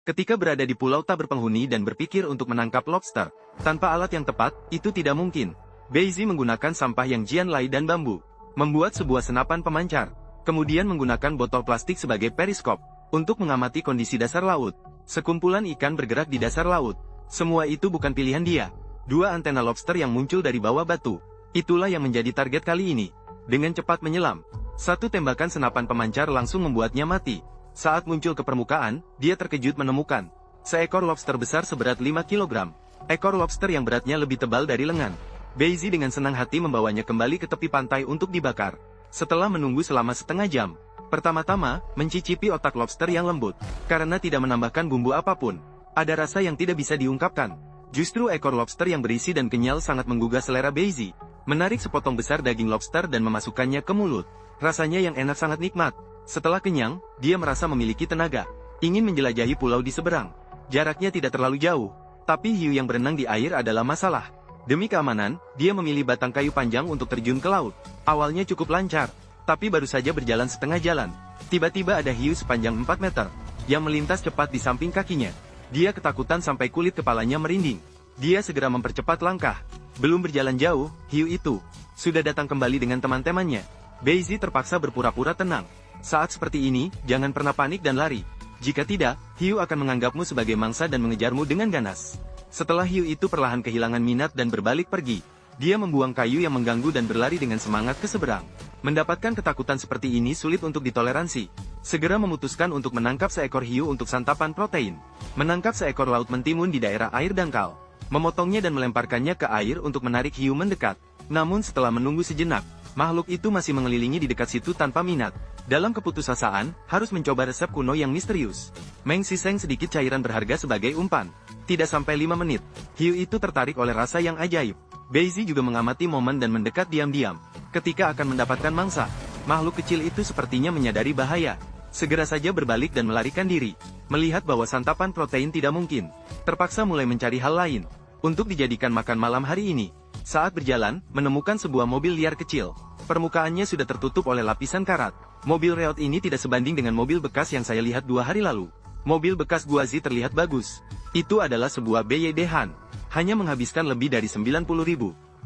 Ketika berada di pulau tak berpenghuni dan berpikir untuk menangkap lobster, tanpa alat yang tepat, itu tidak mungkin. Beizi menggunakan sampah yang jianlai dan bambu, membuat sebuah senapan pemancar, kemudian menggunakan botol plastik sebagai periskop, untuk mengamati kondisi dasar laut. Sekumpulan ikan bergerak di dasar laut. Semua itu bukan pilihan dia. Dua antena lobster yang muncul dari bawah batu. Itulah yang menjadi target kali ini. Dengan cepat menyelam, satu tembakan senapan pemancar langsung membuatnya mati. Saat muncul ke permukaan, dia terkejut menemukan seekor lobster besar seberat 5 kg. Ekor lobster yang beratnya lebih tebal dari lengan. Beizi dengan senang hati membawanya kembali ke tepi pantai untuk dibakar. Setelah menunggu selama setengah jam, pertama-tama, mencicipi otak lobster yang lembut. Karena tidak menambahkan bumbu apapun, ada rasa yang tidak bisa diungkapkan. Justru ekor lobster yang berisi dan kenyal sangat menggugah selera Beizi. Menarik sepotong besar daging lobster dan memasukkannya ke mulut. Rasanya yang enak sangat nikmat. Setelah kenyang, dia merasa memiliki tenaga. Ingin menjelajahi pulau di seberang. Jaraknya tidak terlalu jauh, tapi hiu yang berenang di air adalah masalah. Demi keamanan, dia memilih batang kayu panjang untuk terjun ke laut. Awalnya cukup lancar, tapi baru saja berjalan setengah jalan. Tiba-tiba ada hiu sepanjang 4 meter, yang melintas cepat di samping kakinya. Dia ketakutan sampai kulit kepalanya merinding. Dia segera mempercepat langkah. Belum berjalan jauh, hiu itu sudah datang kembali dengan teman-temannya. Beizi terpaksa berpura-pura tenang. Saat seperti ini, jangan pernah panik dan lari. Jika tidak, hiu akan menganggapmu sebagai mangsa dan mengejarmu dengan ganas. Setelah hiu itu perlahan kehilangan minat dan berbalik pergi, dia membuang kayu yang mengganggu dan berlari dengan semangat ke seberang. Mendapatkan ketakutan seperti ini sulit untuk ditoleransi. Segera memutuskan untuk menangkap seekor hiu untuk santapan protein. Menangkap seekor laut mentimun di daerah air dangkal. Memotongnya dan melemparkannya ke air untuk menarik hiu mendekat. Namun setelah menunggu sejenak, makhluk itu masih mengelilingi di dekat situ tanpa minat. Dalam keputusasaan, harus mencoba resep kuno yang misterius. Mengsiseng sedikit cairan berharga sebagai umpan. Tidak sampai 5 menit, hiu itu tertarik oleh rasa yang ajaib. Beizi juga mengamati momen dan mendekat diam-diam. Ketika akan mendapatkan mangsa, makhluk kecil itu sepertinya menyadari bahaya. Segera saja berbalik dan melarikan diri. Melihat bahwa santapan protein tidak mungkin, terpaksa mulai mencari hal lain untuk dijadikan makan malam hari ini. Saat berjalan, menemukan sebuah mobil liar kecil. Permukaannya sudah tertutup oleh lapisan karat. Mobil reot ini tidak sebanding dengan mobil bekas yang saya lihat 2 hari lalu. Mobil bekas Guazi terlihat bagus. Itu adalah sebuah BYD Han. Hanya menghabiskan lebih dari 90.000.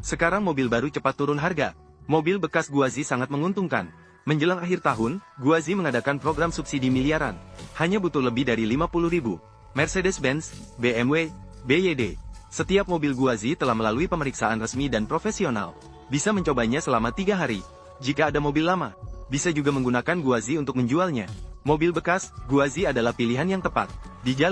Sekarang mobil baru cepat turun harga. Mobil bekas Guazi sangat menguntungkan. Menjelang akhir tahun, Guazi mengadakan program subsidi miliaran. Hanya butuh lebih dari 50.000. Mercedes-Benz, BMW, BYD. Setiap mobil Guazi telah melalui pemeriksaan resmi dan profesional. Bisa mencobanya selama 3 hari. Jika ada mobil lama, bisa juga menggunakan Guazi untuk menjualnya. Mobil bekas, Guazi adalah pilihan yang tepat. Di jalan